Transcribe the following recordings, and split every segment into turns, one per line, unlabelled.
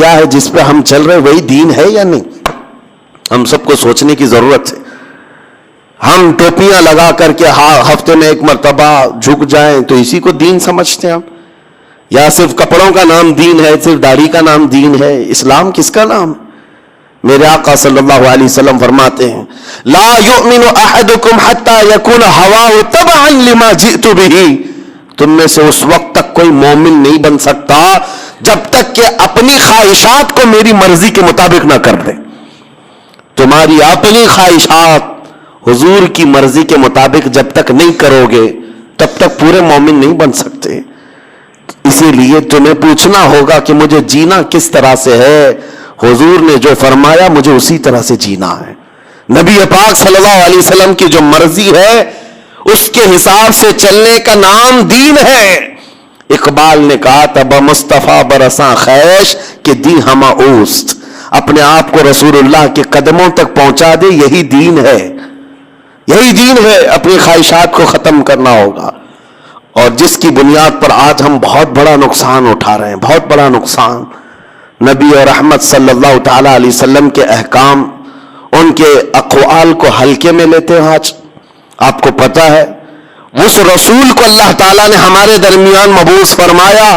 کیا ہے جس پہ ہم چل رہے وہی دین ہے یا نہیں؟ ہم سب کو سوچنے کی ضرورت ہے. ہم ٹوپیاں لگا کر کے ہفتے میں ایک مرتبہ جھک جائیں تو اسی کو دین سمجھتے ہیں ہم؟ یا صرف کپڑوں کا نام دین ہے، صرف داڑھی کا نام دین ہے؟ اسلام کس کا نام؟ میرے آقا صلی اللہ علیہ وسلم فرماتے ہیں لا یؤمن احدکم حتی یکون ہواہ تبعا لما جئت بہ. تم میں سے اس وقت تک کوئی مومن نہیں بن سکتا جب تک کہ اپنی خواہشات کو میری مرضی کے مطابق نہ کر دے. تمہاری اپنی خواہشات حضور کی مرضی کے مطابق جب تک نہیں کرو گے تب تک پورے مومن نہیں بن سکتے. اسی لیے تمہیں پوچھنا ہوگا کہ مجھے جینا کس طرح سے ہے. حضور نے جو فرمایا مجھے اسی طرح سے جینا ہے. نبی پاک صلی اللہ علیہ وسلم کی جو مرضی ہے اس کے حساب سے چلنے کا نام دین ہے. اقبال نے کہا تھا بمصطفیٰ برساں خیش کہ دی ہما اوست. اپنے آپ کو رسول اللہ کے قدموں تک پہنچا دے، یہی دین ہے، یہی دین ہے. اپنی خواہشات کو ختم کرنا ہوگا. اور جس کی بنیاد پر آج ہم بہت بڑا نقصان اٹھا رہے ہیں، بہت بڑا نقصان. نبی اور رحمت صلی اللہ تعالی علیہ وسلم کے احکام، ان کے اقوال کو ہلکے میں لیتے ہیں. آج آپ کو پتا ہے اس رسول کو اللہ تعالیٰ نے ہمارے درمیان مبعوث فرمایا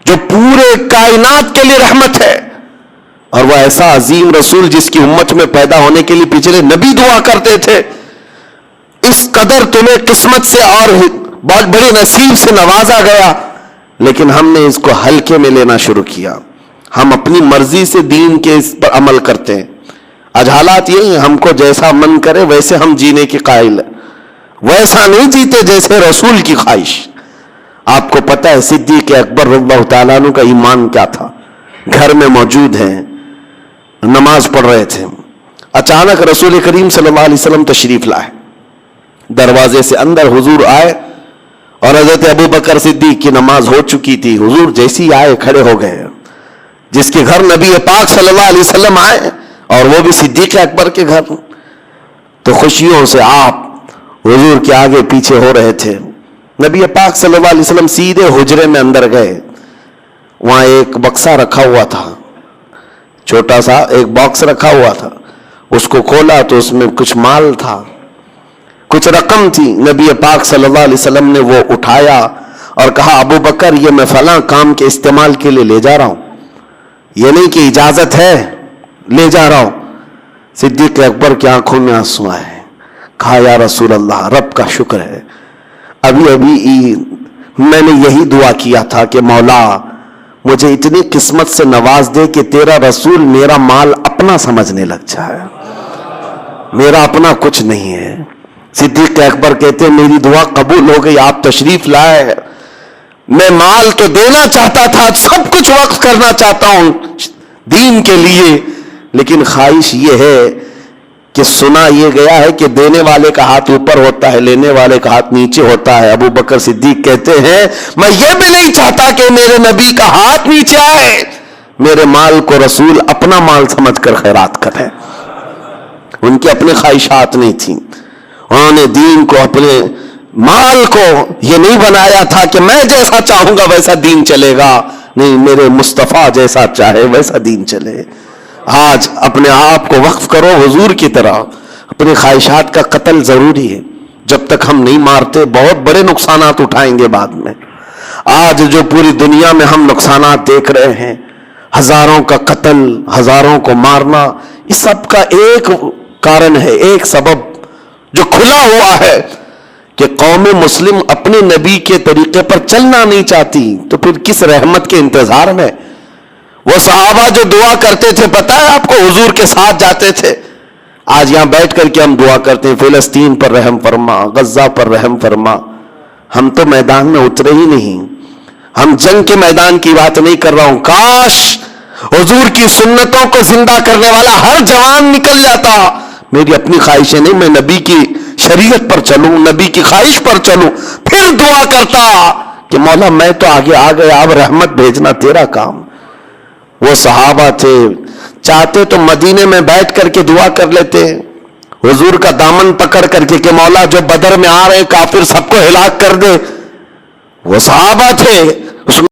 جو پورے کائنات کے لیے رحمت ہے، اور وہ ایسا عظیم رسول جس کی امت میں پیدا ہونے کے لیے پچھلے نبی دعا کرتے تھے. اس قدر تمہیں قسمت سے اور بہت بڑے نصیب سے نوازا گیا، لیکن ہم نے اس کو ہلکے میں لینا شروع کیا. ہم اپنی مرضی سے دین کے اس پر عمل کرتے ہیں. آج حالات یہی ہیں، ہم کو جیسا من کرے ویسے ہم جینے کی قائل ہیں، ویسا نہیں جیتے جیسے رسول کی خواہش. آپ کو پتہ ہے صدیق اکبر رضی اللہ تعالیٰ عنہ کا ایمان کیا تھا؟ گھر میں موجود ہیں، نماز پڑھ رہے تھے، اچانک رسول کریم صلی اللہ علیہ وسلم تشریف لائے. دروازے سے اندر حضور آئے اور حضرت ابو بکر صدیق کی نماز ہو چکی تھی. حضور جیسی آئے کھڑے ہو گئے. جس کے گھر نبی پاک صلی اللہ علیہ وسلم آئے اور وہ بھی صدیق اکبر کے گھر، تو خوشیوں سے آپ حضور کے آگے پیچھے ہو رہے تھے. نبی پاک صلی اللہ علیہ وسلم سیدھے حجرے میں اندر گئے. وہاں ایک بکسہ رکھا ہوا تھا، چھوٹا سا ایک باکس رکھا ہوا تھا. اس کو کھولا تو اس میں کچھ مال تھا، کچھ رقم تھی. نبی پاک صلی اللہ علیہ وسلم نے وہ اٹھایا اور کہا ابو بکر یہ میں فلاں کام کے استعمال کے لیے لے جا رہا ہوں، یہ نہیں کہ اجازت ہے، لے جا رہا ہوں. صدیق اکبر کی آنکھوں میں آنسو آئے. کہا یا رسول اللہ رب کا شکر ہے، ابھی میں نے یہی دعا کیا تھا کہ مولا مجھے اتنی قسمت سے نواز دے کہ تیرا رسول میرا مال اپنا سمجھنے لگ جائے، میرا اپنا کچھ نہیں ہے. صدیق اکبر کہتے ہیں میری دعا قبول ہو گئی، آپ تشریف لائے. میں مال تو دینا چاہتا تھا، سب کچھ وقف کرنا چاہتا ہوں دین کے لیے، لیکن خواہش یہ ہے کہ سنا یہ گیا ہے کہ دینے والے کا ہاتھ اوپر ہوتا ہے، لینے والے کا ہاتھ نیچے ہوتا ہے. ابو بکر صدیق کہتے ہیں میں یہ بھی نہیں چاہتا کہ میرے نبی کا ہاتھ نیچے آئے، میرے مال کو رسول اپنا مال سمجھ کر خیرات کرے. ان کی اپنی خواہشات نہیں تھیں. انہوں نے دین کو، اپنے مال کو یہ نہیں بنایا تھا کہ میں جیسا چاہوں گا ویسا دین چلے گا. نہیں، میرے مصطفیٰ جیسا چاہے ویسا دین چلے. آج اپنے آپ کو وقف کرو حضور کی طرح. اپنی خواہشات کا قتل ضروری ہے. جب تک ہم نہیں مارتے بہت بڑے نقصانات اٹھائیں گے بعد میں. آج جو پوری دنیا میں ہم نقصانات دیکھ رہے ہیں، ہزاروں کا قتل، ہزاروں کو مارنا، اس سب کا ایک کارن ہے، ایک سبب جو کھلا ہوا ہے کہ قوم مسلم اپنے نبی کے طریقے پر چلنا نہیں چاہتی. تو پھر کس رحمت کے انتظار میں؟ وہ صحابہ جو دعا کرتے تھے، پتہ ہے آپ کو، حضور کے ساتھ جاتے تھے. آج یہاں بیٹھ کر کے ہم دعا کرتے ہیں فلسطین پر رحم فرما، غزہ پر رحم فرما. ہم تو میدان میں اترے ہی نہیں. ہم جنگ کے میدان کی بات نہیں کر رہا ہوں. کاش حضور کی سنتوں کو زندہ کرنے والا ہر جوان نکل جاتا. میری اپنی خواہشیں نہیں، میں نبی کی شریعت پر چلوں، نبی کی خواہش پر چلوں. پھر دعا کرتا کہ مولا میں تو آگے آ گیا، اب رحمت بھیجنا تیرا کام. وہ صحابہ تھے، چاہتے تو مدینے میں بیٹھ کر کے دعا کر لیتے، حضور کا دامن پکڑ کر کے کہ مولا جو بدر میں آ رہے کافر سب کو ہلاک کر دے. وہ صحابہ تھے